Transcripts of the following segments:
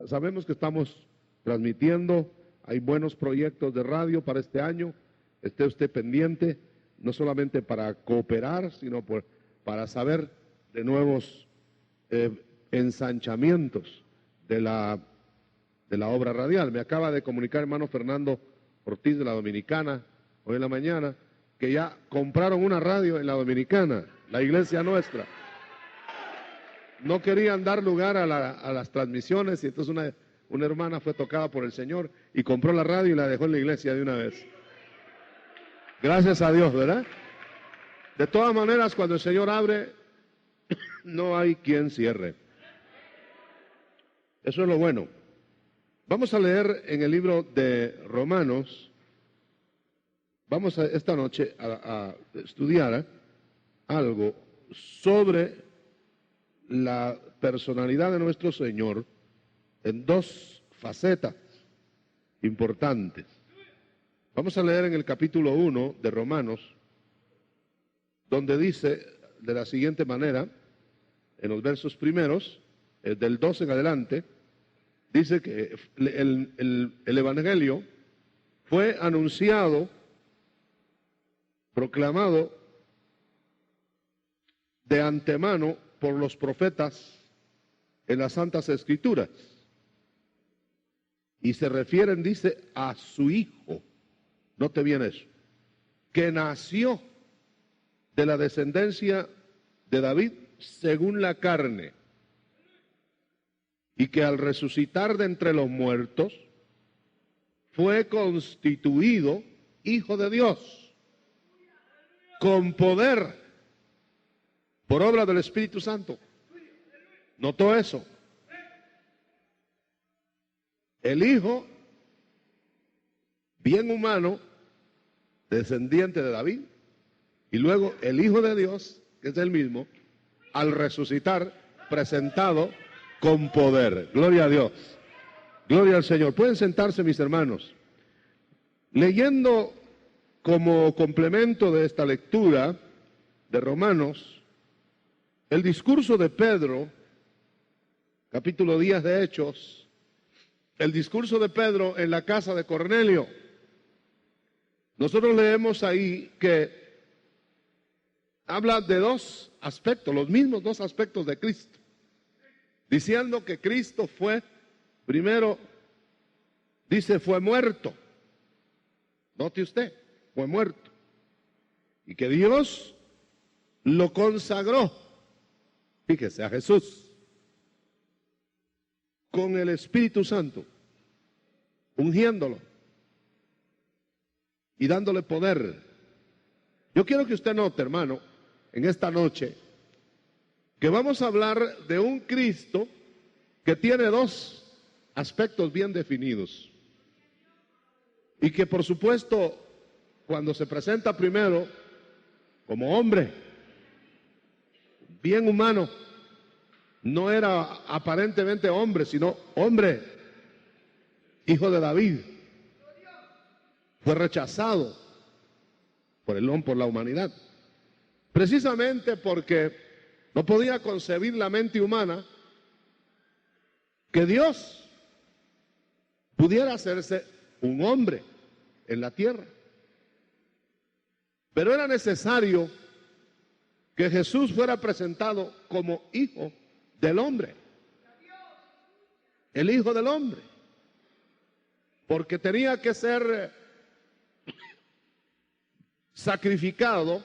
Sabemos que estamos transmitiendo, hay buenos proyectos de radio para este año. Esté usted pendiente, no solamente para cooperar, sino para saber de nuevos ensanchamientos de la obra radial. Me acaba de comunicar hermano Fernando Ortiz de la Dominicana, hoy en la mañana, que ya compraron una radio en la Dominicana, la iglesia nuestra. No querían dar lugar a las transmisiones y entonces una hermana fue tocada por el Señor y compró la radio y la dejó en la iglesia de una vez. Gracias a Dios, ¿verdad? De todas maneras, cuando el Señor abre, no hay quien cierre. Eso es lo bueno. Vamos a leer en el libro de Romanos, vamos esta noche a estudiar algo sobre la personalidad de nuestro Señor en dos facetas importantes. Vamos a leer en el capítulo 1 de Romanos, donde dice de la siguiente manera, en los versos primeros, del 12 en adelante, dice que el Evangelio fue anunciado, proclamado de antemano por los profetas en las Santas Escrituras. Y se refieren, dice, a su Hijo. Note bien eso. Que nació de la descendencia de David según la carne. Y que al resucitar de entre los muertos fue constituido Hijo de Dios con poder por obra del Espíritu Santo. ¿Notó eso? El Hijo, bien humano, descendiente de David, y luego el Hijo de Dios, que es el mismo, al resucitar, presentado con poder. Gloria a Dios. Gloria al Señor. Pueden sentarse, mis hermanos. Leyendo como complemento de esta lectura de Romanos, el discurso de Pedro, capítulo 10 de Hechos, el discurso de Pedro en la casa de Cornelio. Nosotros leemos ahí que habla de dos aspectos, los mismos dos aspectos de Cristo, diciendo que Cristo fue, primero, dice, fue muerto. Note usted, fue muerto. Y que Dios lo consagró, fíjese, a Jesús, con el Espíritu Santo, ungiéndolo y dándole poder. Yo quiero que usted note, hermano, en esta noche, que vamos a hablar de un Cristo que tiene dos aspectos bien definidos. Y que por supuesto, cuando se presenta primero como hombre, bien humano, no era aparentemente hombre, sino hombre, hijo de David. Fue rechazado por la humanidad, precisamente porque no podía concebir la mente humana que Dios pudiera hacerse un hombre en la tierra. Pero era necesario que Jesús fuera presentado como hijo del hombre, el hijo del hombre, porque tenía que ser sacrificado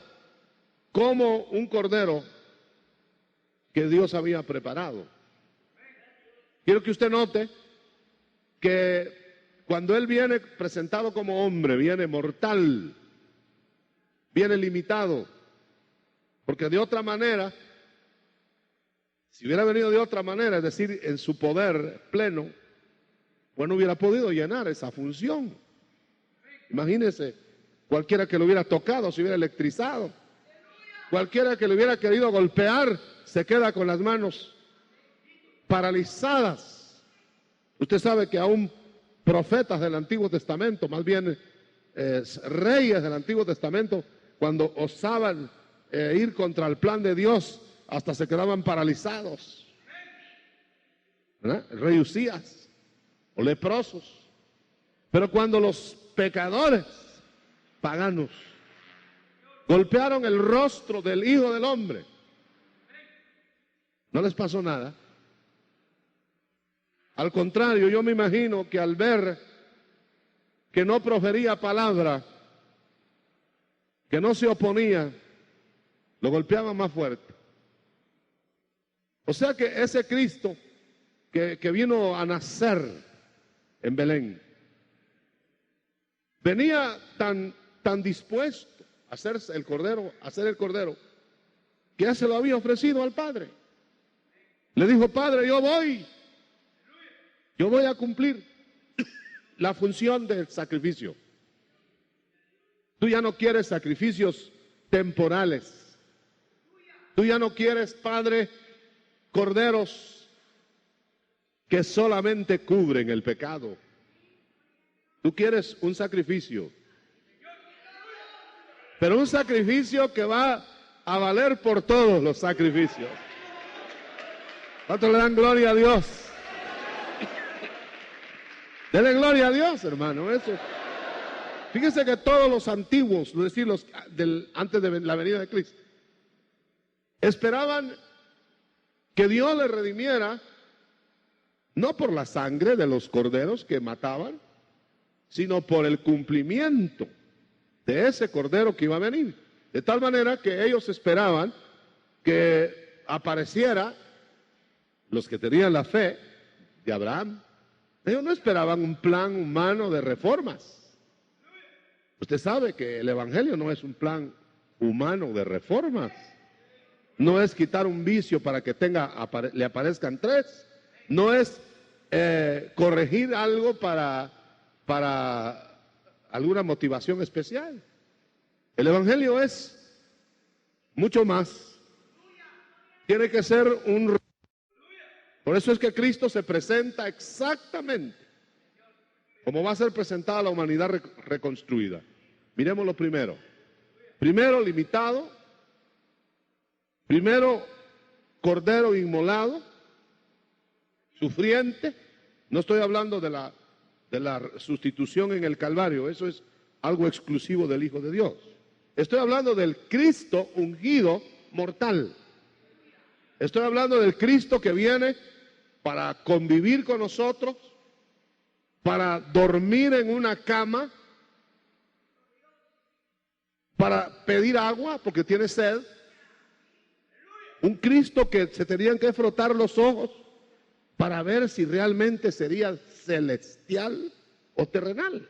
como un cordero que Dios había preparado. Quiero que usted note que cuando Él viene presentado como hombre, viene mortal, viene limitado, porque de otra manera, si hubiera venido de otra manera, es decir, en su poder pleno, pues no hubiera podido llenar esa función. Imagínese, cualquiera que lo hubiera tocado se hubiera electrizado. Cualquiera que le hubiera querido golpear se queda con las manos paralizadas. Usted sabe que aún profetas del Antiguo Testamento, más bien reyes del Antiguo Testamento, cuando osaban ir contra el plan de Dios, hasta se quedaban paralizados. ¿Verdad? El rey Usías o leprosos. Pero cuando los pecadores paganos golpearon el rostro del Hijo del Hombre, no les pasó nada. Al contrario, yo me imagino que al ver que no profería palabra, que no se oponía, lo golpeaban más fuerte. O sea que ese Cristo que vino a nacer en Belén, venía tan dispuesto a hacer el cordero, que ya se lo había ofrecido al Padre. Le dijo: Padre, yo voy a cumplir la función del sacrificio. Tú ya no quieres sacrificios temporales. Tú ya no quieres, Padre, corderos que solamente cubren el pecado. Tú quieres un sacrificio, pero un sacrificio que va a valer por todos los sacrificios. ¿Cuántos le dan gloria a Dios? Denle gloria a Dios, hermano. Eso. Fíjense que todos los antiguos, es decir, antes de la venida de Cristo, esperaban que Dios les redimiera, no por la sangre de los corderos que mataban, sino por el cumplimiento de ese cordero que iba a venir. De tal manera que ellos esperaban que apareciera, los que tenían la fe de Abraham. Ellos no esperaban un plan humano de reformas. Usted sabe que el Evangelio no es un plan humano de reformas. No es quitar un vicio para que le aparezcan tres. No es corregir algo para alguna motivación especial. El Evangelio es mucho más. Tiene que ser un... Por eso es que Cristo se presenta exactamente como va a ser presentada la humanidad reconstruida. Miremos lo primero. Primero, limitado. Primero, cordero inmolado, sufriente. No estoy hablando de la sustitución en el Calvario. Eso es algo exclusivo del Hijo de Dios. Estoy hablando del Cristo ungido mortal. Estoy hablando del Cristo que viene para convivir con nosotros, para dormir en una cama, para pedir agua porque tiene sed. Un Cristo que se tenían que frotar los ojos para ver si realmente sería celestial o terrenal.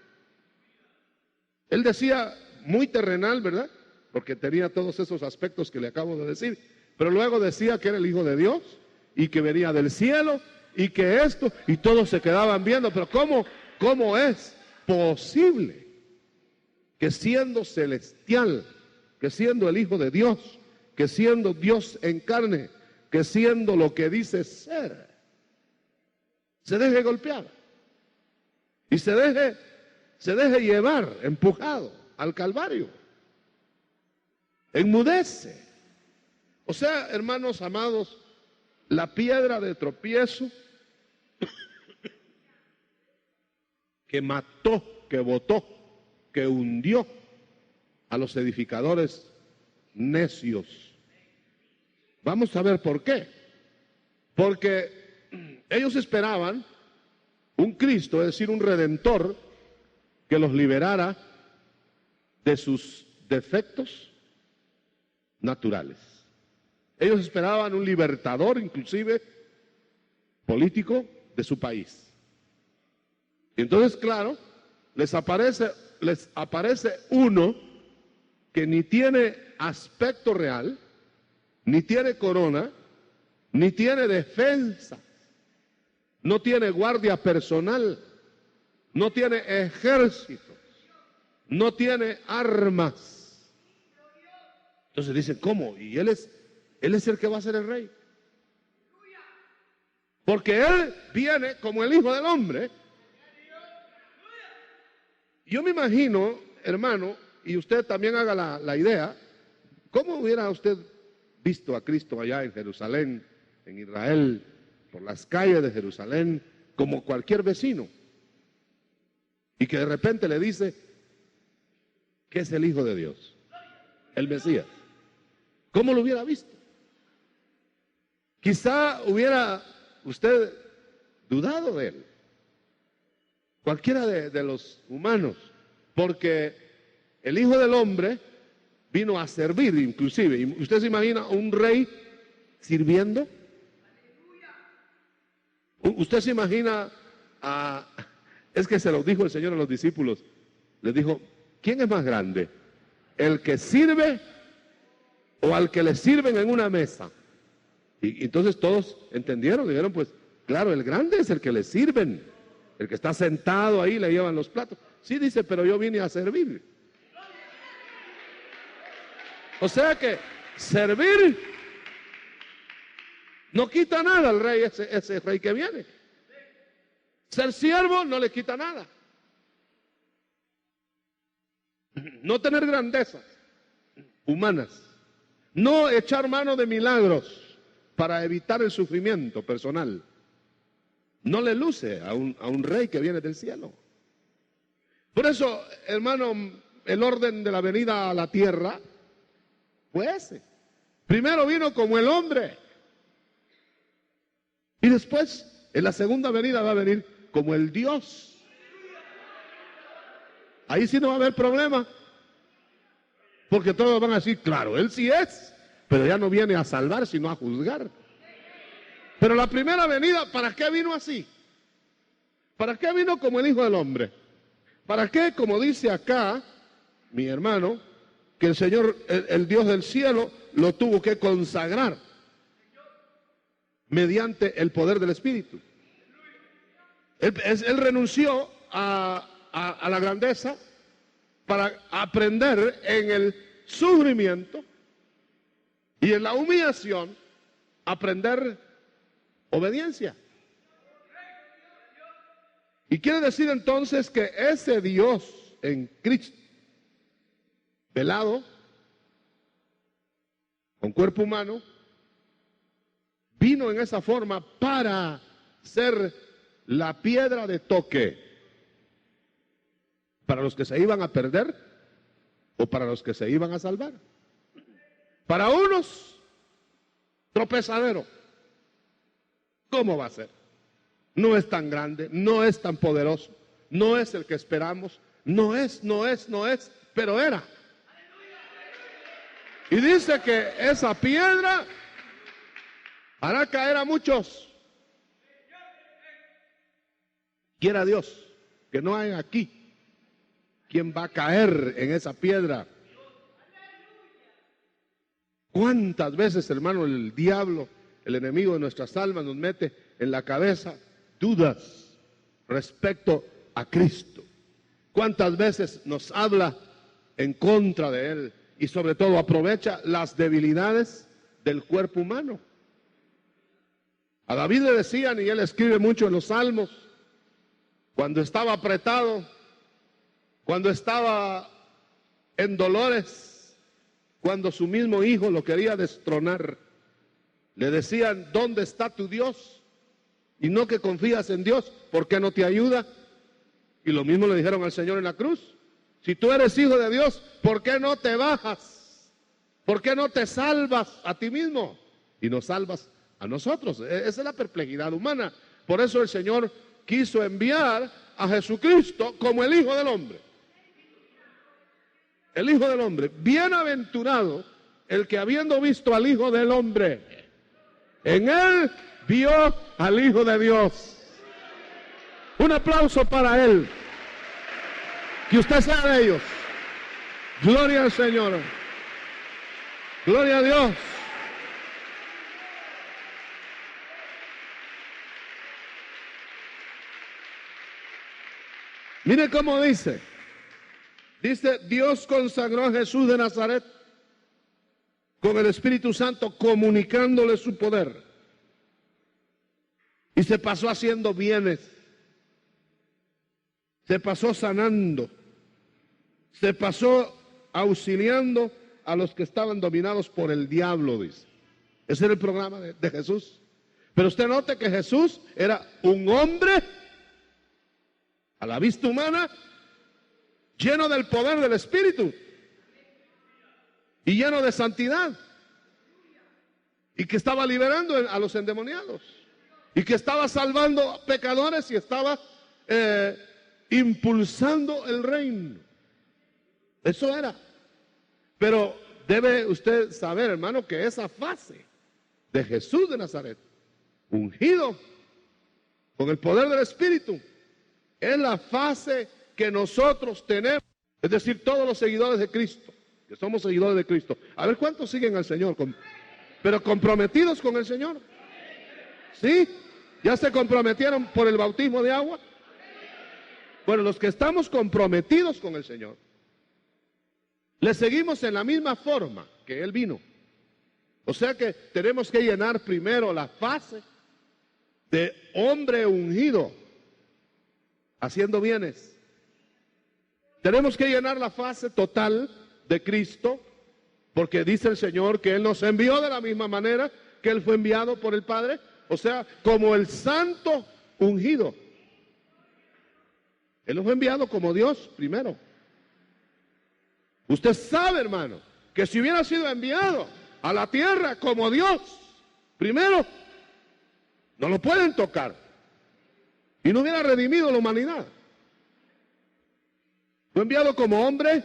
Él decía muy terrenal, ¿verdad? Porque tenía todos esos aspectos que le acabo de decir. Pero luego decía que era el Hijo de Dios y que venía del cielo y que esto, y todos se quedaban viendo. Pero ¿cómo es posible que siendo celestial, que siendo el Hijo de Dios, que siendo Dios en carne, que siendo lo que dice ser, se deje golpear y se deje llevar, empujado al Calvario? Enmudece. O sea, hermanos amados, la piedra de tropiezo que mató, que botó, que hundió a los edificadores necios. Vamos a ver por qué. Porque ellos esperaban un Cristo, es decir, un Redentor, que los liberara de sus defectos naturales. Ellos esperaban un libertador, inclusive político, de su país. Y entonces, claro, les aparece uno que ni tiene aspecto real, ni tiene corona, ni tiene defensa, no tiene guardia personal, no tiene ejércitos, no tiene armas. Entonces dicen, ¿cómo? Y él es el que va a ser el rey. Porque él viene como el Hijo del Hombre. Yo me imagino, hermano, y usted también haga la idea, ¿cómo hubiera usted visto a Cristo allá en Jerusalén, en Israel, por las calles de Jerusalén, como cualquier vecino, y que de repente le dice que es el Hijo de Dios, el Mesías. ¿Cómo lo hubiera visto? Quizá hubiera usted dudado de él, cualquiera de los humanos, porque el Hijo del Hombre vino a servir inclusive. ¿Y usted se imagina un rey sirviendo? ¿Usted se imagina es que se lo dijo el Señor a los discípulos, les dijo, ¿quién es más grande? ¿El que sirve o al que le sirven en una mesa? Y entonces todos entendieron, dijeron, pues claro, el grande es el que le sirven, el que está sentado ahí, le llevan los platos. Sí, dice, pero yo vine a servir. O sea que servir no quita nada al rey, ese rey que viene. Ser siervo no le quita nada. No tener grandezas humanas, no echar mano de milagros para evitar el sufrimiento personal, no le luce a un rey que viene del cielo. Por eso, hermano, el orden de la venida a la tierra fue ese. Primero vino como el hombre, y después, en la segunda venida, va a venir como el Dios. Ahí sí no va a haber problema, porque todos van a decir, claro, él sí es, pero ya no viene a salvar, sino a juzgar. Pero la primera venida, ¿para qué vino así? ¿Para qué vino como el Hijo del Hombre? ¿Para qué, como dice acá mi hermano, que el Señor, el Dios del cielo, lo tuvo que consagrar mediante el poder del Espíritu? Él renunció a la grandeza para aprender en el sufrimiento y en la humillación, aprender obediencia. Y quiere decir entonces que ese Dios en Cristo, velado, con cuerpo humano, vino en esa forma para ser la piedra de toque para los que se iban a perder o para los que se iban a salvar. Para unos, tropezadero. ¿Cómo va a ser? No es tan grande, no es tan poderoso, no es el que esperamos, no es, pero era. Y dice que esa piedra hará caer a muchos. Quiera Dios que no hay aquí quien va a caer en esa piedra. ¿Cuántas veces, hermano, el diablo, el enemigo de nuestras almas, nos mete en la cabeza dudas respecto a Cristo? ¿Cuántas veces nos habla en contra de Él? Y sobre todo aprovecha las debilidades del cuerpo humano. A David le decían, y él escribe mucho en los Salmos, cuando estaba apretado, cuando estaba en dolores, cuando su mismo hijo lo quería destronar, le decían, ¿dónde está tu Dios? Y no que confías en Dios, ¿por qué no te ayuda? Y lo mismo le dijeron al Señor en la cruz. Si tú eres hijo de Dios, ¿por qué no te bajas? ¿Por qué no te salvas a ti mismo? Y nos salvas a nosotros. Esa es la perplejidad humana. Por eso el Señor quiso enviar a Jesucristo como el Hijo del Hombre. El Hijo del Hombre. Bienaventurado el que habiendo visto al Hijo del Hombre, en él vio al Hijo de Dios. Un aplauso para él. Que usted sea de ellos. Gloria al Señor. Gloria a Dios. Mire cómo dice. Dice, Dios consagró a Jesús de Nazaret con el Espíritu Santo, comunicándole su poder. Y se pasó haciendo bienes. Se pasó sanando. Se pasó auxiliando a los que estaban dominados por el diablo, dice. Ese era el programa de Jesús. Pero usted note que Jesús era un hombre a la vista humana, lleno del poder del Espíritu y lleno de santidad, y que estaba liberando a los endemoniados, y que estaba salvando a pecadores, y estaba impulsando el reino. Eso era. Pero debe usted saber, hermano, que esa fase de Jesús de Nazaret, ungido con el poder del Espíritu, es la fase que nosotros tenemos. Es decir, todos los seguidores de Cristo, que somos seguidores de Cristo. A ver, ¿cuántos siguen al Señor? Pero comprometidos con el Señor. ¿Sí? ¿Ya se comprometieron por el bautismo de agua? Bueno, los que estamos comprometidos con el Señor, le seguimos en la misma forma que Él vino. O sea que tenemos que llenar primero la fase de hombre ungido, haciendo bienes. Tenemos que llenar la fase total de Cristo, porque dice el Señor que Él nos envió de la misma manera que Él fue enviado por el Padre, o sea, como el santo ungido. Él nos fue enviado como Dios primero. Usted sabe, hermano, que si hubiera sido enviado a la tierra como Dios primero, no lo pueden tocar y no hubiera redimido la humanidad. Fue enviado como hombre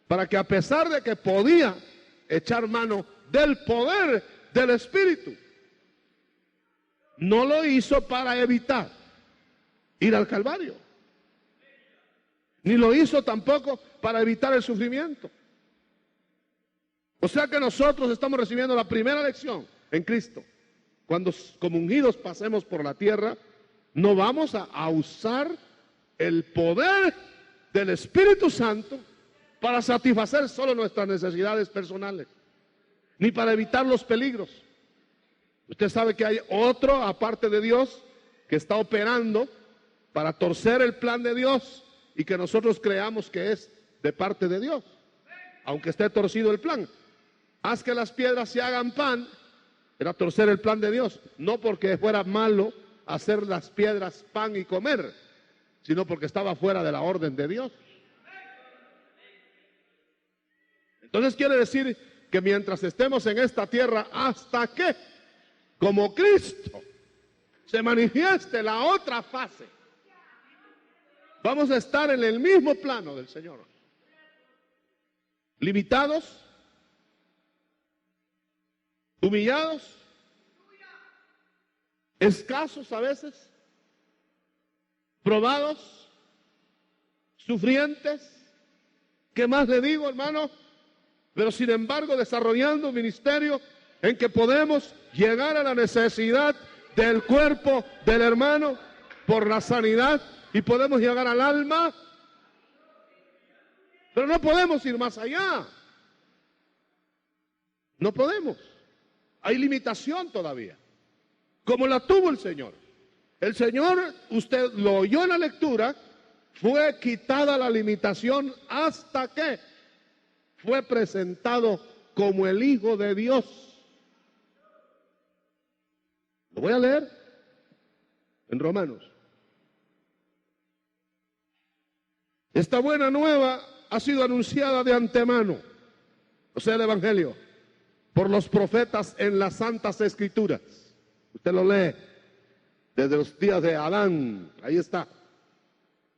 para que, a pesar de que podía echar mano del poder del Espíritu, no lo hizo para evitar ir al Calvario, ni lo hizo tampoco para evitar el sufrimiento. O sea que nosotros estamos recibiendo la primera lección en Cristo. Cuando como ungidos pasemos por la tierra, no vamos a usar el poder del Espíritu Santo para satisfacer solo nuestras necesidades personales, ni para evitar los peligros. Usted sabe que hay otro, aparte de Dios, que está operando para torcer el plan de Dios y que nosotros creamos que es de parte de Dios, aunque esté torcido el plan. Haz que las piedras se hagan pan, era torcer el plan de Dios, no porque fuera malo hacer las piedras pan y comer, sino porque estaba fuera de la orden de Dios. Entonces quiere decir que mientras estemos en esta tierra, hasta que, como Cristo, se manifieste la otra fase, vamos a estar en el mismo plano del Señor. Limitados, humillados, escasos a veces, probados, sufrientes. ¿Qué más le digo, hermano? Pero sin embargo desarrollando un ministerio en que podemos llegar a la necesidad del cuerpo del hermano por la sanidad y podemos llegar al alma, pero no podemos ir más allá. No podemos. Hay limitación todavía, como la tuvo el Señor. El Señor, usted lo oyó en la lectura, fue quitada la limitación hasta que fue presentado como el Hijo de Dios. Lo voy a leer en Romanos. Esta buena nueva ha sido anunciada de antemano, o sea, el Evangelio, por los profetas en las Santas Escrituras. Usted lo lee desde los días de Adán, ahí está.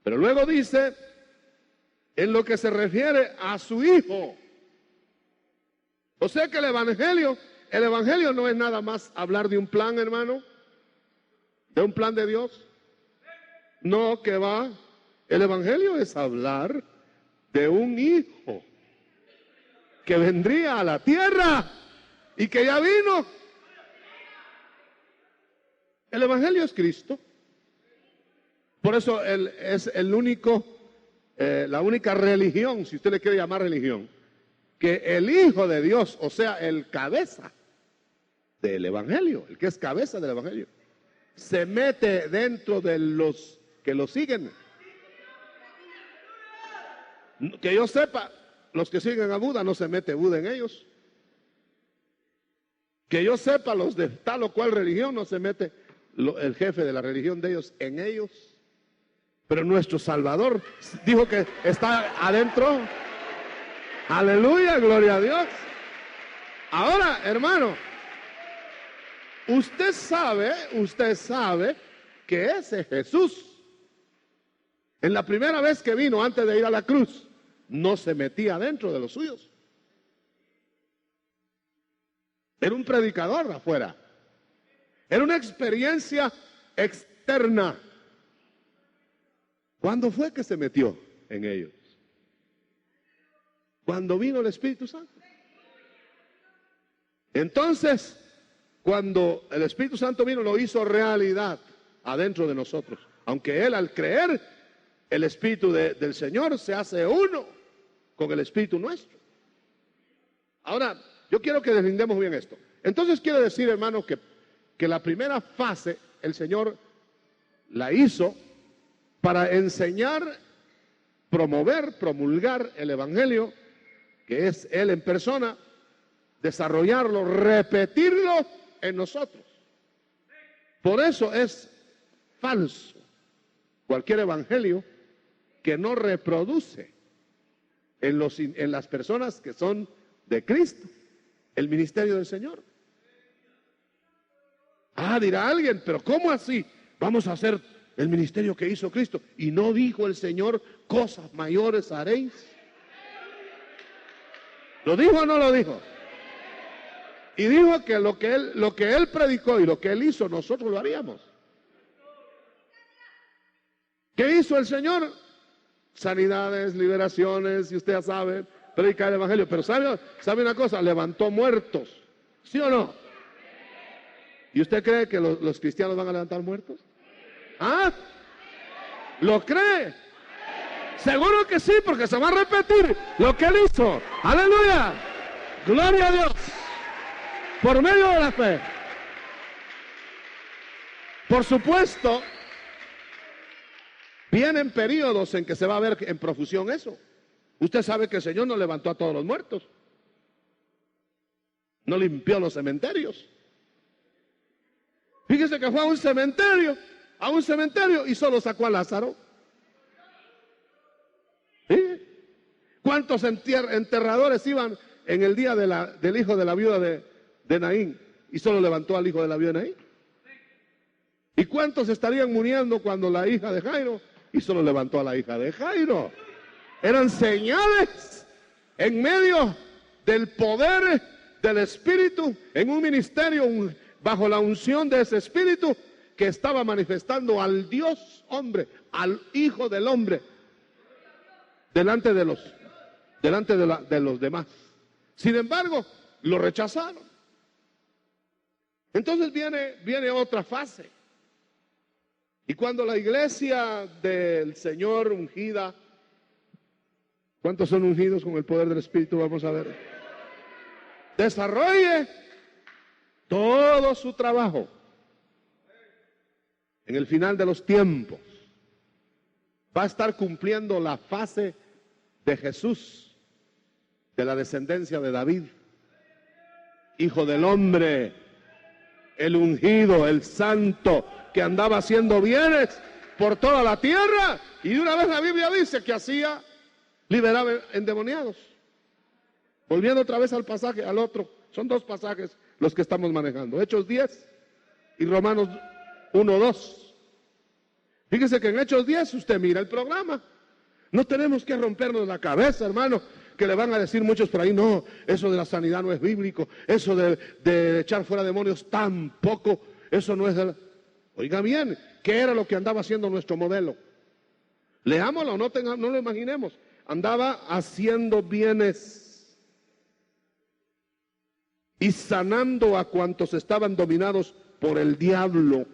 Pero luego dice, en lo que se refiere a su Hijo. O sea que el Evangelio no es nada más hablar de un plan, hermano, de un plan de Dios. No, que va. El Evangelio es hablar de un Hijo que vendría a la tierra y que ya vino. El Evangelio es Cristo. Por eso Él es el único, la única religión, si usted le quiere llamar religión, que el Hijo de Dios, o sea, el cabeza del Evangelio, el que es cabeza del Evangelio, se mete dentro de los que lo siguen. Que yo sepa, los que siguen a Buda, no se mete Buda en ellos. Que yo sepa, los de tal o cual religión no se mete el jefe de la religión de ellos en ellos. Pero nuestro Salvador dijo que está adentro. Aleluya, gloria a Dios. Ahora, hermano, usted sabe que ese Jesús, en la primera vez que vino antes de ir a la cruz, no se metía dentro de los suyos. Era un predicador afuera. Era una experiencia externa. ¿Cuándo fue que se metió en ellos? Cuando vino el Espíritu Santo. Entonces, cuando el Espíritu Santo vino, lo hizo realidad adentro de nosotros. Aunque Él, al creer, el Espíritu del Señor se hace uno con el Espíritu nuestro. Ahora, yo quiero que deslindemos bien esto. Entonces quiero decir, hermano, que la primera fase el Señor la hizo para enseñar, promover, promulgar el Evangelio, que es Él en persona, desarrollarlo, repetirlo en nosotros. Por eso es falso cualquier evangelio que no reproduce en las personas que son de Cristo el ministerio del Señor. Dirá alguien, pero ¿cómo así? Vamos a hacer el ministerio que hizo Cristo. ¿Y no dijo el Señor, cosas mayores haréis? ¿Lo dijo o no lo dijo? Y dijo que lo que él predicó y lo que Él hizo, nosotros lo haríamos. ¿Qué hizo el Señor? Sanidades, liberaciones, y usted ya sabe, predicar el Evangelio. Pero ¿sabe una cosa? Levantó muertos. ¿Sí o no? ¿Y usted cree que los cristianos van a levantar muertos? ¿Lo cree? Seguro que sí, porque se va a repetir lo que Él hizo. ¡Aleluya! ¡Gloria a Dios! Por medio de la fe. Por supuesto, vienen periodos en que se va a ver en profusión eso. Usted sabe que el Señor no levantó a todos los muertos. No limpió los cementerios. Fíjese que fue a un cementerio y solo sacó a Lázaro. ¿Sí? ¿Cuántos enterradores iban en el día del hijo de la viuda de Naín y solo levantó al hijo de la viuda de Naín? ¿Y cuántos estarían muriendo cuando la hija de Jairo y solo levantó a la hija de Jairo? Eran señales en medio del poder del Espíritu, en un ministerio bajo la unción de ese Espíritu que estaba manifestando al Dios hombre, al Hijo del Hombre, delante de los demás. Sin embargo, lo rechazaron. Entonces viene otra fase. Y cuando la iglesia del Señor ungida, ¿cuántos son ungidos con el poder del Espíritu? Vamos a ver. Desarrolle todo su trabajo en el final de los tiempos. Va a estar cumpliendo la fase de Jesús, de la descendencia de David, Hijo del Hombre, el ungido, el santo, que andaba haciendo bienes por toda la tierra. Y de una vez la Biblia dice que liberaba endemoniados. Volviendo otra vez al pasaje, al otro, son dos pasajes los que estamos manejando, Hechos 10 y Romanos 1:2. Fíjese que en Hechos 10 usted mira el programa. No tenemos que rompernos la cabeza, hermano, que le van a decir muchos por ahí, no, eso de la sanidad no es bíblico, eso de echar fuera demonios tampoco, eso no es Oiga bien, ¿qué era lo que andaba haciendo nuestro modelo? Leámoslo, no lo imaginemos. Andaba haciendo bienes y sanando a cuantos estaban dominados por el diablo.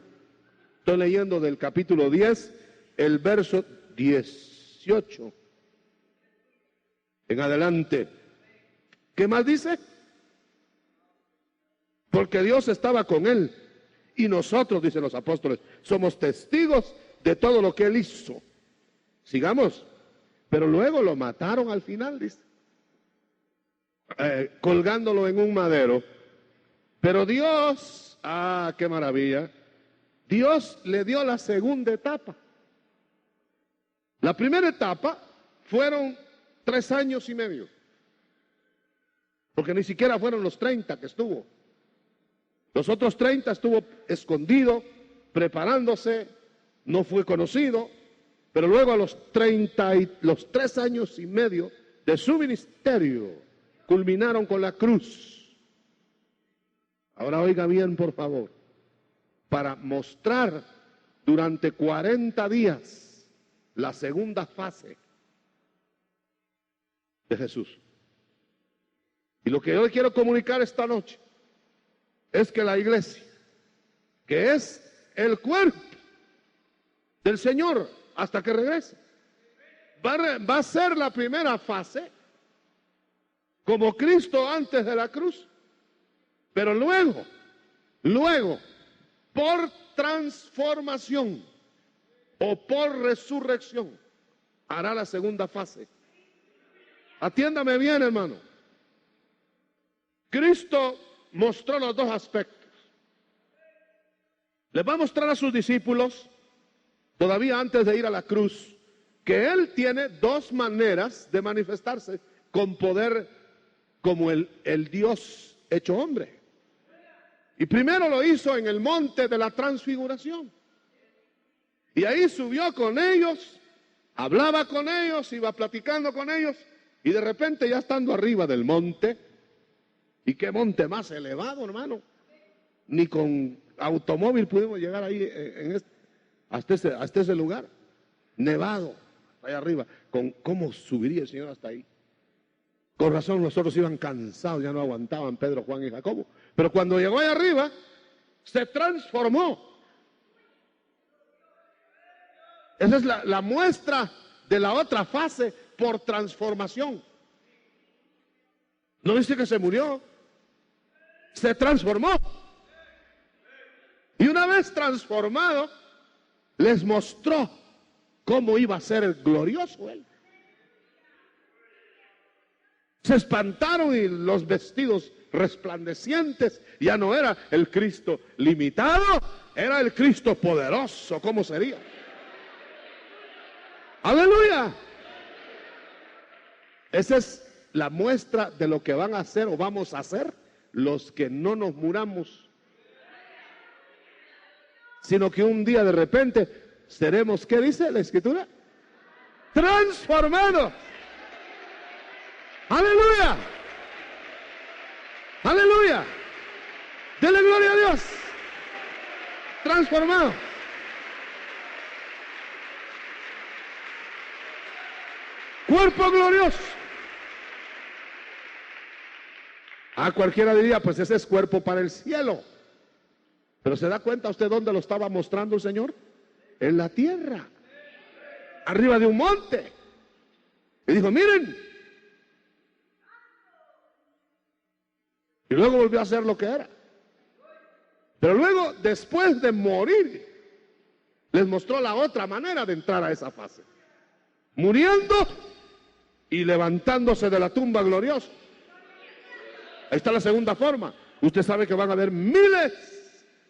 Estoy leyendo del capítulo 10, el verso 18 en adelante. ¿Qué más dice? Porque Dios estaba con él. Y nosotros, dicen los apóstoles, somos testigos de todo lo que Él hizo. Sigamos. Pero luego lo mataron al final, dice. Colgándolo en un madero. Pero Dios, qué maravilla, Dios le dio la segunda etapa. La primera etapa fueron 3 años y medio, porque ni siquiera fueron los 30 que estuvo. Los otros 30 estuvo escondido, preparándose, no fue conocido, pero luego a los 3 años y medio de su ministerio culminaron con la cruz. Ahora oiga bien, por favor, para mostrar durante 40 días la segunda fase de Jesús. Y lo que yo quiero comunicar esta noche es que la iglesia, que es el cuerpo del Señor hasta que regrese, va a ser la primera fase como Cristo antes de la cruz, pero luego, por transformación o por resurrección, hará la segunda fase. Atiéndame bien, hermano. Cristo mostró los dos aspectos. Les va a mostrar a sus discípulos, todavía antes de ir a la cruz, que Él tiene 2 maneras de manifestarse con poder como el Dios hecho hombre. Y primero lo hizo en el monte de la transfiguración. Y ahí subió con ellos, hablaba con ellos, iba platicando con ellos, y de repente ya estando arriba del monte, ¿y qué monte más elevado, hermano? Ni con automóvil pudimos llegar ahí hasta ese lugar, nevado, allá arriba. ¿Cómo subiría el Señor hasta ahí? Con razón nosotros iban cansados, ya no aguantaban Pedro, Juan y Jacobo. Pero cuando llegó allá arriba, se transformó. Esa es la muestra de la otra fase por transformación. No dice que se murió, se transformó. Y una vez transformado, les mostró cómo iba a ser el glorioso Él. Se espantaron y los vestidos resplandecientes, ya no era el Cristo limitado, era el Cristo poderoso. ¿Cómo sería? ¡Aleluya! Esa es la muestra de lo que van a hacer o vamos a hacer los que no nos muramos, sino que un día de repente seremos, ¿qué dice la Escritura? Transformados. ¡Aleluya! ¡Aleluya! ¡Dele gloria a Dios! Transformado. Cuerpo glorioso. Cualquiera diría, pues ese es cuerpo para el cielo. Pero ¿se da cuenta usted dónde lo estaba mostrando el Señor? En la tierra, arriba de un monte. Y dijo, miren. Y luego volvió a hacer lo que era. Pero luego, después de morir, les mostró la otra manera de entrar a esa fase. Muriendo y levantándose de la tumba gloriosa. Ahí está la segunda forma. Usted sabe que van a haber miles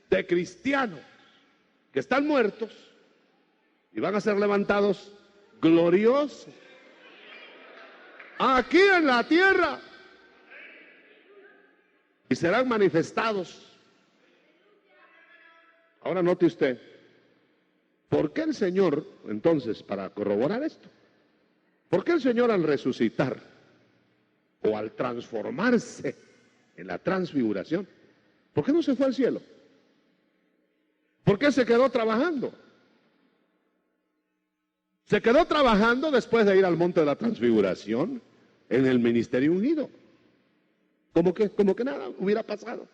de cristianos que están muertos y van a ser levantados gloriosos aquí en la tierra y serán manifestados. Ahora note usted, ¿por qué el Señor, entonces, para corroborar esto, por qué el Señor al resucitar o al transformarse en la transfiguración, por qué no se fue al cielo? ¿Por qué se quedó trabajando? Se quedó trabajando después de ir al monte de la transfiguración en el ministerio ungido. Como que nada hubiera pasado.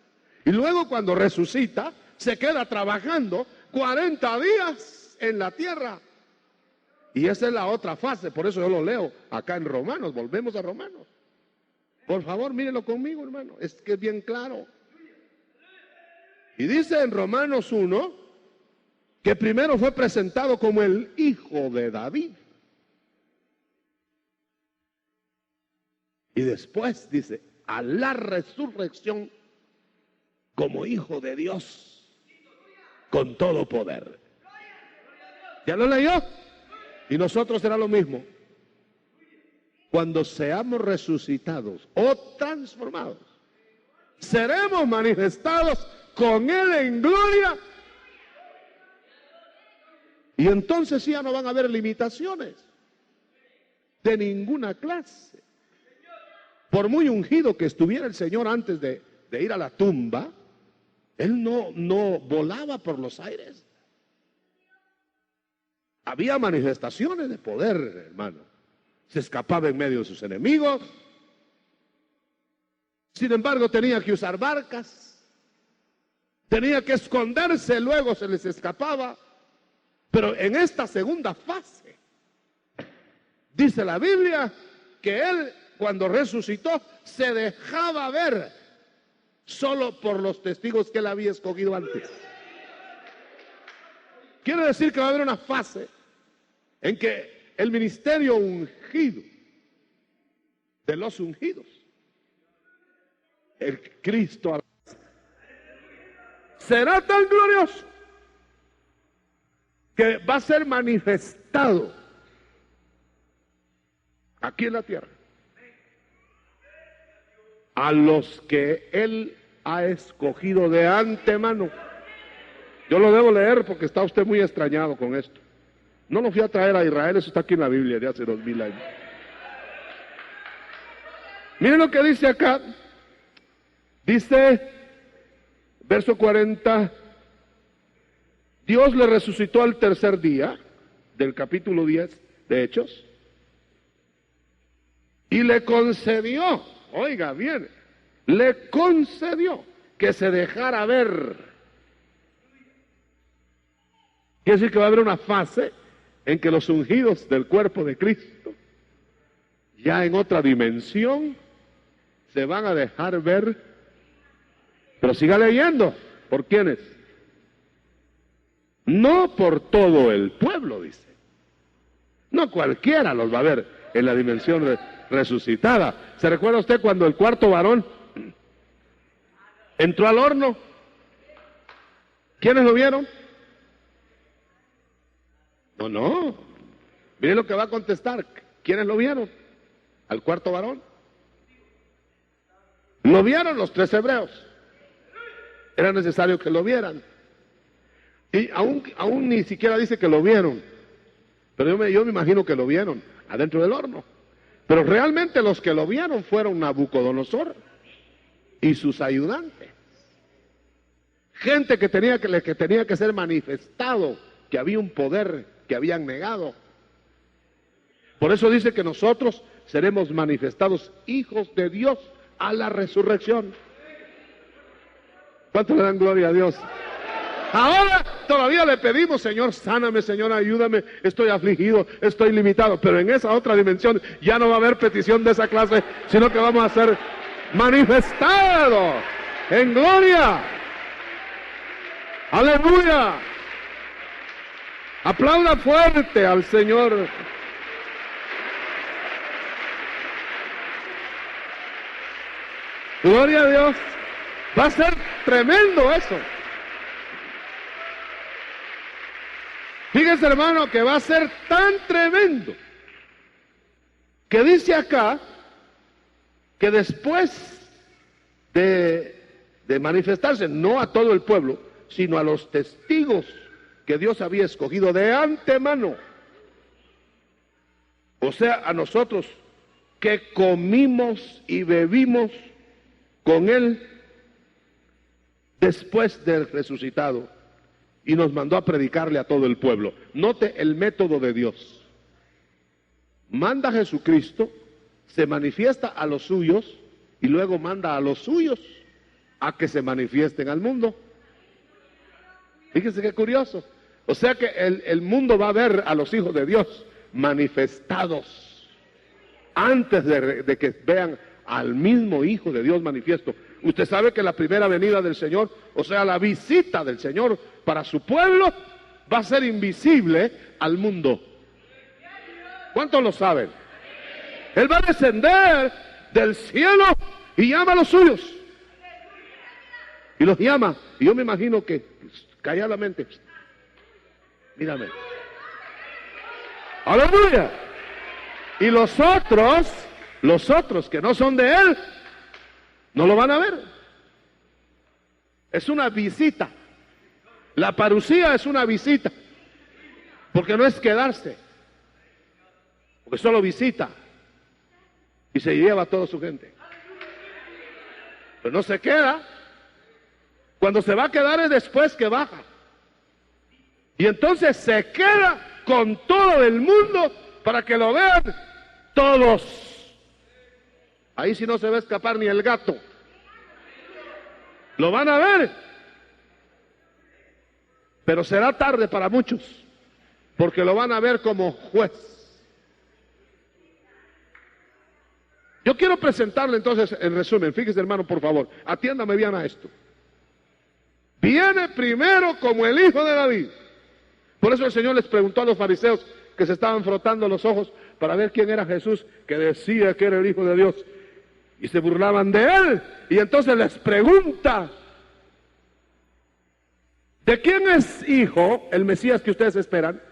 Y luego cuando resucita, se queda trabajando 40 días en la tierra. Y esa es la otra fase, por eso yo lo leo acá en Romanos, volvemos a Romanos. Por favor, mírenlo conmigo, hermano, es que es bien claro. Y dice en Romanos 1, que primero fue presentado como el hijo de David. Y después dice, a la resurrección como hijo de Dios con todo poder. ¿Ya lo leyó? Y nosotros será lo mismo. Cuando seamos resucitados o transformados, seremos manifestados con Él en gloria. Y entonces sí ya no van a haber limitaciones de ninguna clase. Por muy ungido que estuviera el Señor antes de ir a la tumba, Él no volaba por los aires. Había manifestaciones de poder, hermano. Se escapaba en medio de sus enemigos. Sin embargo, tenía que usar barcas. Tenía que esconderse, luego se les escapaba. Pero en esta segunda fase, dice la Biblia, que Él, cuando resucitó, se dejaba ver solo por los testigos que Él había escogido antes. Quiere decir que va a haber una fase en que el ministerio ungido, de los ungidos, el Cristo será tan glorioso que va a ser manifestado aquí en la tierra a los que Él ha escogido de antemano. Yo lo debo leer porque está usted muy extrañado con esto. No lo fui a traer a Israel, eso está aquí en la Biblia de hace 2000 años. Miren lo que dice acá. Dice, verso 40, Dios le resucitó al tercer día, del capítulo 10 de Hechos, y le concedió, oiga bien, le concedió que se dejara ver. Quiere decir que va a haber una fase en que los ungidos del cuerpo de Cristo, ya en otra dimensión, se van a dejar ver. Pero siga leyendo. ¿Por quiénes? No por todo el pueblo, dice. No cualquiera los va a ver en la dimensión resucitada. ¿Se recuerda usted cuando el cuarto varón entró al horno? ¿Quiénes lo vieron? No. Miren lo que va a contestar. ¿Quiénes lo vieron? Al cuarto varón. Lo vieron los 3 hebreos. Era necesario que lo vieran. Y aún ni siquiera dice que lo vieron. Pero yo me imagino que lo vieron adentro del horno. Pero realmente los que lo vieron fueron Nabucodonosor y sus ayudantes. Gente que tenía que ser manifestado, que había un poder que habían negado. Por eso dice que nosotros seremos manifestados hijos de Dios a la resurrección. ¿Cuánto le dan gloria a Dios? Ahora todavía le pedimos, Señor, sáname, Señor, ayúdame, estoy afligido, estoy limitado. Pero en esa otra dimensión ya no va a haber petición de esa clase, sino que vamos a ser manifestados en gloria. Aleluya. Aplauda fuerte al Señor. Gloria a Dios. Va a ser tremendo eso. Fíjense, hermano, que va a ser tan tremendo que dice acá que después de manifestarse, no a todo el pueblo, sino a los testigos que Dios había escogido de antemano, o sea, a nosotros que comimos y bebimos con Él después del resucitado, y nos mandó a predicarle a todo el pueblo. Note el método de Dios. Manda a Jesucristo, se manifiesta a los suyos, y luego manda a los suyos a que se manifiesten al mundo. Fíjense qué curioso. O sea que el mundo va a ver a los hijos de Dios manifestados antes de que vean al mismo Hijo de Dios manifiesto. Usted sabe que la primera venida del Señor, o sea, la visita del Señor para su pueblo, va a ser invisible al mundo. ¿Cuántos lo saben? Él va a descender del cielo y llama a los suyos. Y los llama. Y yo me imagino que calladamente, mírame. ¡Aleluya! Y los otros que no son de él, no lo van a ver. Es una visita. La parucía es una visita. Porque no es quedarse. Porque solo visita. Y se lleva a toda su gente. Pero no se queda. Cuando se va a quedar es después que baja. Y entonces se queda con todo el mundo para que lo vean todos. Ahí sí no se va a escapar ni el gato. Lo van a ver. Pero será tarde para muchos, porque lo van a ver como juez. Yo quiero presentarle entonces, en resumen, fíjese hermano, por favor, atiéndame bien a esto. Viene primero como el hijo de David. Por eso el Señor les preguntó a los fariseos que se estaban frotando los ojos para ver quién era Jesús, que decía que era el Hijo de Dios. Y se burlaban de él. Y entonces les pregunta, ¿de quién es hijo el Mesías que ustedes esperan?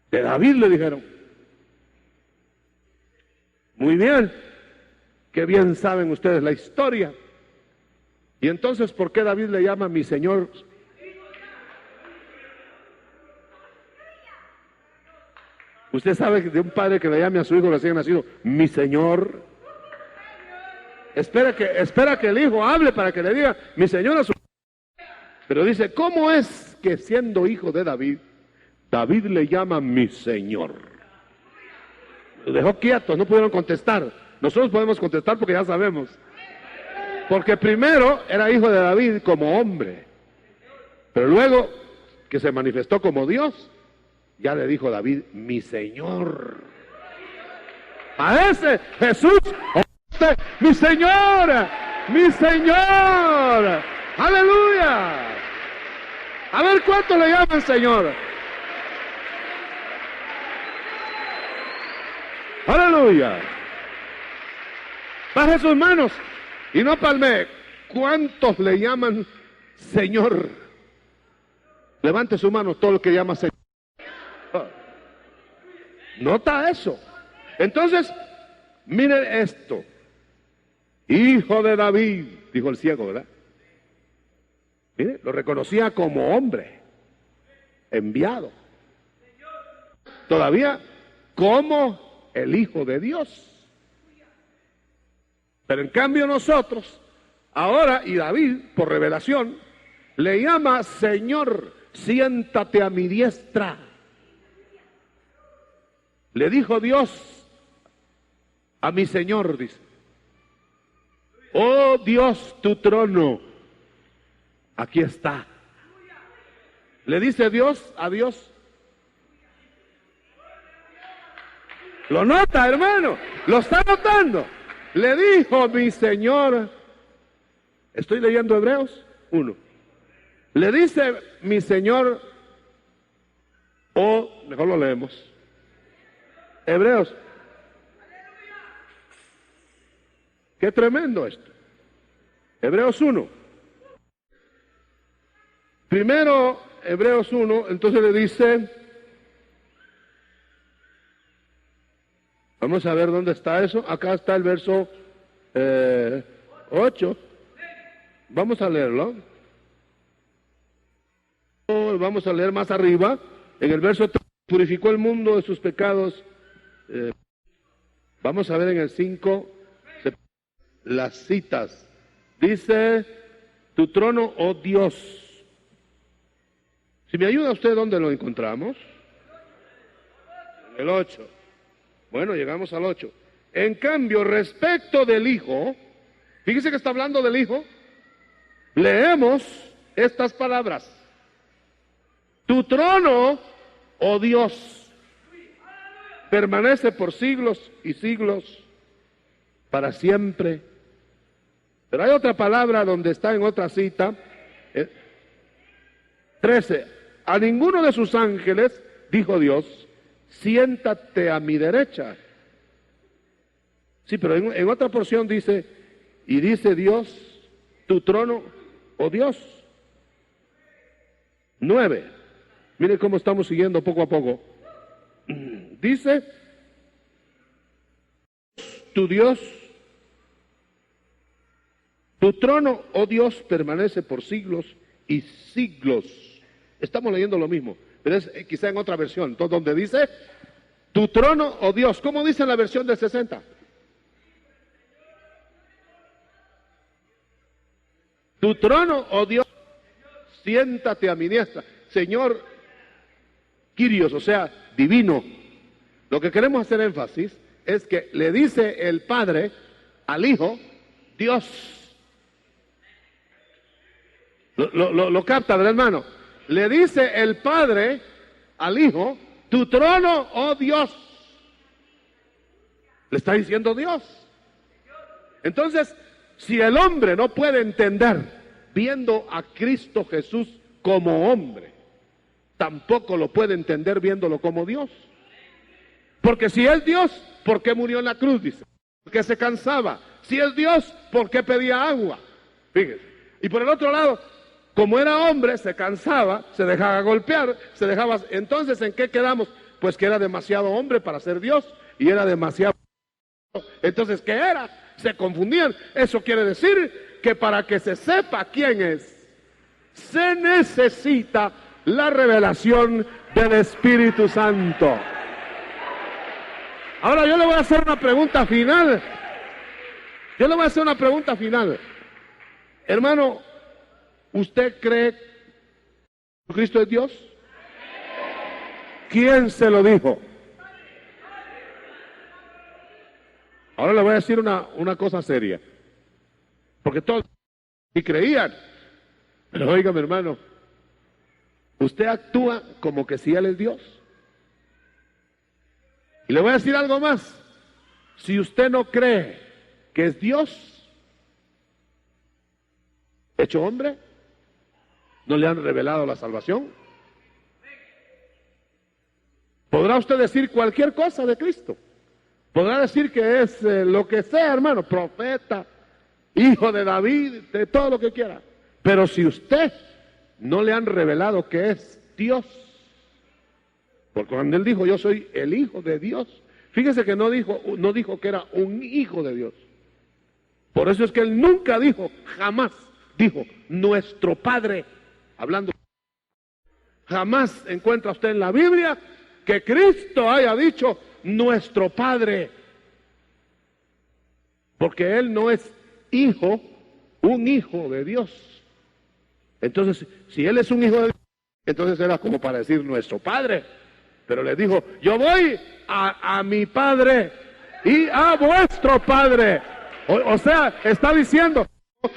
De David, le dijeron. Muy bien, qué bien saben ustedes la historia. Y entonces, ¿por qué David le llama mi Señor? Usted sabe de un padre que le llame a su hijo recién nacido, mi Señor. Espera que el hijo hable para que le diga, mi Señor a su... Pero dice, ¿cómo es que siendo hijo de David, David le llama mi Señor? Lo dejó quietos, no pudieron contestar. Nosotros podemos contestar porque ya sabemos. Porque primero era hijo de David como hombre, pero luego que se manifestó como Dios, ya le dijo David, mi Señor. A ese Jesús, mi Señor, mi Señor. Aleluya. A ver cuánto le llaman Señor. Aleluya. Baje sus manos y no palme. ¿Cuántos le llaman Señor? Levante su mano todo el que llama Señor. Nota eso. Entonces, miren esto. Hijo de David, dijo el ciego, ¿verdad? Mire, lo reconocía como hombre, enviado. Todavía como el Hijo de Dios. Pero en cambio nosotros, ahora, y David, por revelación, le llama Señor, siéntate a mi diestra. Le dijo Dios a mi Señor, dice, oh Dios, tu trono, aquí está. Le dice Dios a Dios. ¿Lo nota, hermano? ¿Lo está notando? Le dijo mi Señor, estoy leyendo Hebreos 1. Le dice mi Señor, o mejor lo leemos. Hebreos. Qué tremendo esto. Hebreos 1. Primero, Hebreos 1, entonces le dice, vamos a ver dónde está eso. Acá está el verso 8. Vamos a leerlo. Vamos a leer más arriba. En el verso 3, purificó el mundo de sus pecados. Vamos a ver en el 5 las citas. Dice, tu trono, oh Dios. Si me ayuda usted, ¿dónde lo encontramos? En el 8. Bueno, llegamos al 8. En cambio, respecto del Hijo, fíjese que está hablando del Hijo, leemos estas palabras. Tu trono, oh Dios, permanece por siglos y siglos, para siempre. Pero hay otra palabra donde está en otra cita, 13. A ninguno de sus ángeles, dijo Dios, siéntate a mi derecha. Sí, pero en otra porción dice, y dice Dios, tu trono, oh Dios. 9. Miren cómo estamos siguiendo poco a poco. Dice, tu Dios, tu trono, oh Dios, permanece por siglos y siglos. Estamos leyendo lo mismo, pero es quizá en otra versión. Entonces, donde dice, tu trono, oh Dios, ¿cómo dice en la versión del 60? Tu trono, oh Dios, siéntate a mi diestra. Señor Kyrios, o sea, divino. Lo que queremos hacer énfasis es que le dice el Padre al Hijo, Dios. Lo capta, ¿verdad, hermano? Le dice el Padre al Hijo, tu trono, oh Dios. Le está diciendo Dios. Entonces, si el hombre no puede entender viendo a Cristo Jesús como hombre, tampoco lo puede entender viéndolo como Dios. Porque si es Dios, ¿por qué murió en la cruz? Dice, porque se cansaba. Si es Dios, ¿por qué pedía agua? Fíjense. Y por el otro lado, como era hombre, se cansaba, se dejaba golpear, se dejaba... Entonces, ¿en qué quedamos? Pues que era demasiado hombre para ser Dios y era demasiado... Entonces, ¿qué era? Se confundían. Eso quiere decir que para que se sepa quién es, se necesita la revelación del Espíritu Santo. Ahora yo le voy a hacer una pregunta final. Hermano, ¿usted cree que Cristo es Dios? ¿Quién se lo dijo? Ahora le voy a decir una cosa seria. Porque todos y creían. Pero oiga, mi hermano, usted actúa como que si Él es Dios. Y le voy a decir algo más. Si usted no cree que es Dios, hecho hombre, no le han revelado la salvación. Podrá usted decir cualquier cosa de Cristo. Podrá decir que es lo que sea, hermano, profeta, hijo de David, de todo lo que quiera. Pero si usted no le han revelado que es Dios, porque cuando él dijo, yo soy el hijo de Dios, fíjese que no dijo que era un hijo de Dios. Por eso es que él nunca dijo, jamás dijo, nuestro Padre, hablando. Jamás encuentra usted en la Biblia que Cristo haya dicho, nuestro Padre. Porque él no es hijo, un hijo de Dios. Entonces, si él es un hijo de Dios, entonces era como para decir nuestro Padre. Pero le dijo, yo voy a mi Padre y a vuestro Padre. O sea, está diciendo,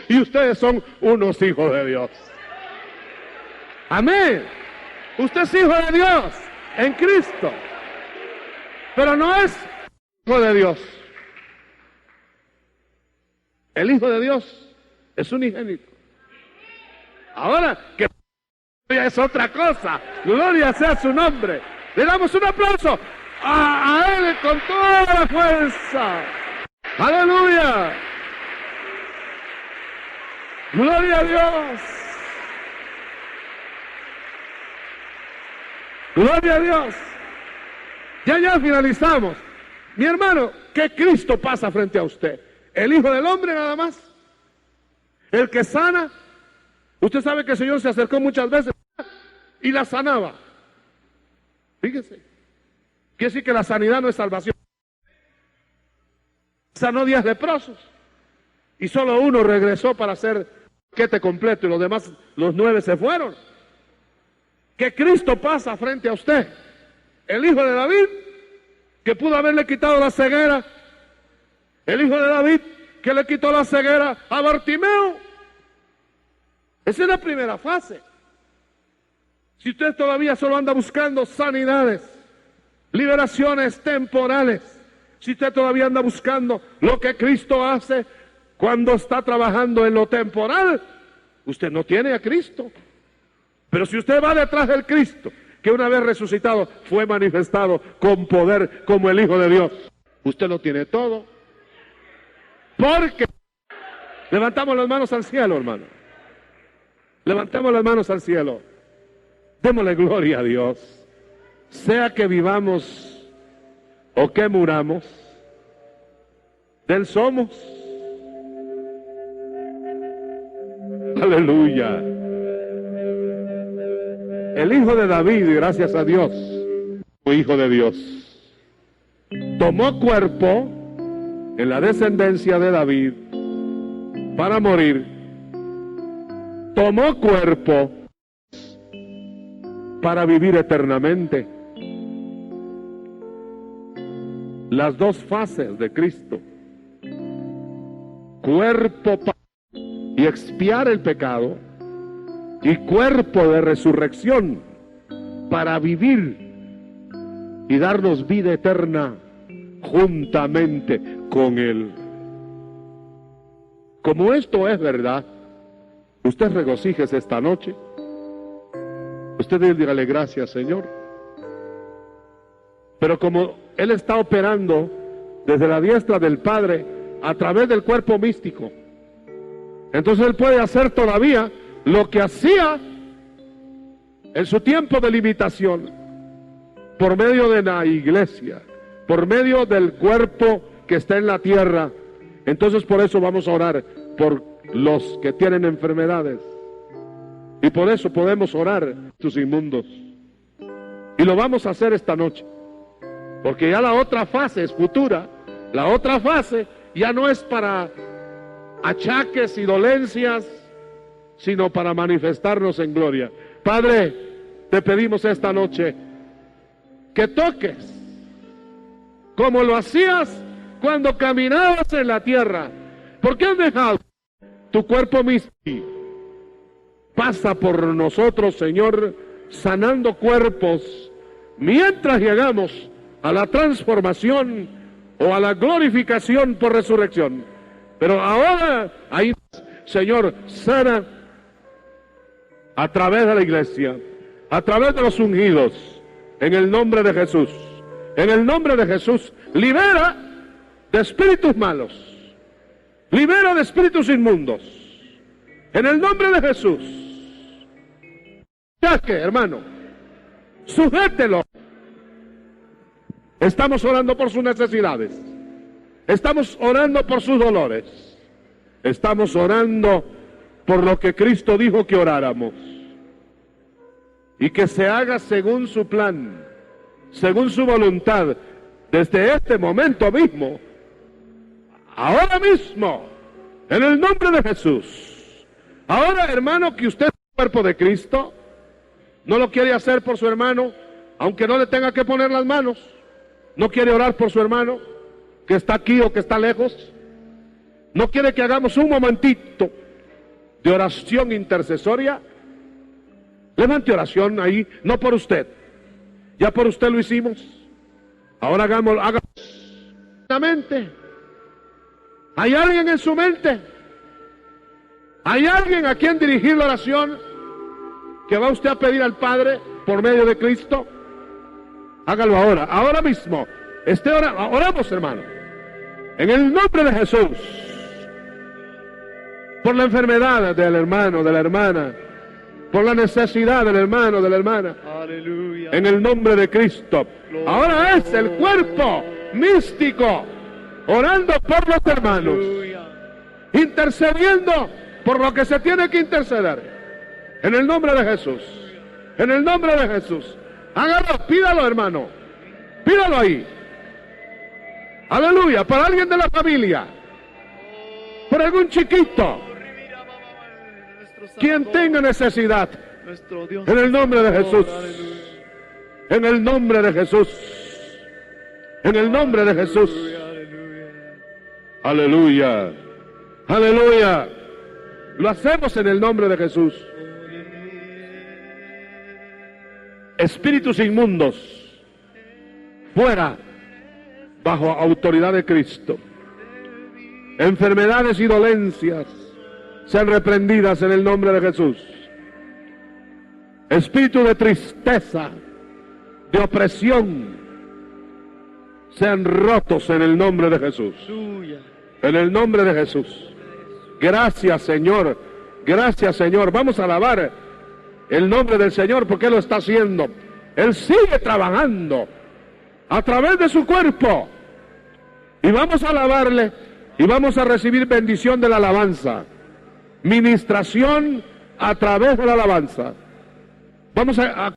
y ustedes son unos hijos de Dios. Amén. Usted es hijo de Dios en Cristo. Pero no es hijo de Dios. El hijo de Dios es unigénito. Ahora, que es otra cosa. Gloria sea su nombre. Le damos un aplauso a Él con toda la fuerza. Aleluya. Gloria a Dios. Gloria a Dios. Ya finalizamos. Mi hermano, ¿qué Cristo pasa frente a usted? ¿El Hijo del Hombre nada más? ¿El que sana? Usted sabe que el Señor se acercó muchas veces y la sanaba. Fíjese. Quiere decir que la sanidad no es salvación. Sanó 10 leprosos y solo uno regresó para hacer el paquete completo y los demás, los 9 se fueron. ¿Qué Cristo pasa frente a usted? El hijo de David, que pudo haberle quitado la ceguera. El hijo de David, que le quitó la ceguera a Bartimeo. Esa es la primera fase. Si usted todavía solo anda buscando sanidades, liberaciones temporales, si usted todavía anda buscando lo que Cristo hace cuando está trabajando en lo temporal, usted no tiene a Cristo. Pero si usted va detrás del Cristo, que una vez resucitado fue manifestado con poder como el Hijo de Dios, usted lo tiene todo. Porque Levantamos las manos al cielo, hermano. Levantemos las manos al cielo. Démosle gloria a Dios. Sea que vivamos o que muramos, de Él somos. Aleluya. El Hijo de David, gracias a Dios, fue Hijo de Dios. Tomó cuerpo en la descendencia de David para morir. Tomó cuerpo para vivir eternamente. Las dos fases de Cristo: cuerpo para y expiar el pecado, y cuerpo de resurrección para vivir y darnos vida eterna juntamente con Él. Como esto es verdad, usted regocíjese esta noche. Usted dígale gracias, Señor. Pero como Él está operando desde la diestra del Padre a través del cuerpo místico, entonces Él puede hacer todavía lo que hacía en su tiempo de limitación, por medio de la iglesia, por medio del cuerpo que está en la tierra. Entonces por eso vamos a orar por los que tienen enfermedades, y por eso podemos orar tus inmundos, y lo vamos a hacer esta noche, porque ya la otra fase es futura. La otra fase ya no es para achaques y dolencias, sino para manifestarnos en gloria. Padre, te pedimos esta noche que toques como lo hacías cuando caminabas en la tierra, porque has dejado tu cuerpo místico. Pasa por nosotros, Señor, sanando cuerpos, mientras llegamos a la transformación o a la glorificación por resurrección. Pero ahora, ahí, Señor, sana a través de la iglesia, a través de los ungidos, en el nombre de Jesús. En el nombre de Jesús, libera de espíritus malos, libera de espíritus inmundos, en el nombre de Jesús. Ya que, hermano, sujételo. Estamos orando por sus necesidades, estamos orando por sus dolores, estamos orando por lo que Cristo dijo que oráramos, y que se haga según su plan, según su voluntad, desde este momento mismo, ahora mismo, en el nombre de Jesús. Ahora, hermano, que usted es el cuerpo de Cristo, no lo quiere hacer por su hermano, aunque no le tenga que poner las manos. No quiere orar por su hermano que está aquí o que está lejos. No quiere que hagamos un momentito de oración intercesoria. Levante oración ahí, no por usted. Ya por usted lo hicimos. Ahora hagámoslo. La mente. ¿Hay alguien en su mente? ¿Hay alguien a quien dirigir la oración que va usted a pedir al Padre por medio de Cristo? Hágalo ahora, ahora mismo. Oramos, hermano, en el nombre de Jesús, por la enfermedad del hermano, de la hermana, por la necesidad del hermano, de la hermana. Aleluya. En el nombre de Cristo. Ahora es el cuerpo místico orando por los hermanos, intercediendo por lo que se tiene que interceder. En el nombre de Jesús. En el nombre de Jesús. Hágalo, pídalo, hermano. Pídalo ahí. Aleluya. Para alguien de la familia. Por algún chiquito. Quien tenga necesidad. En el nombre de Jesús. En el nombre de Jesús. En el nombre de Jesús. Aleluya. Aleluya. Lo hacemos en el nombre de Jesús. Espíritus inmundos, fuera, bajo autoridad de Cristo. Enfermedades y dolencias sean reprendidas en el nombre de Jesús. Espíritu de tristeza, de opresión, sean rotos en el nombre de Jesús. En el nombre de Jesús. Gracias, Señor. Gracias, Señor. Vamos a alabar el nombre del Señor porque Él lo está haciendo. Él sigue trabajando a través de su cuerpo. Y vamos a alabarle y vamos a recibir bendición de la alabanza. Ministración a través de la alabanza. Vamos a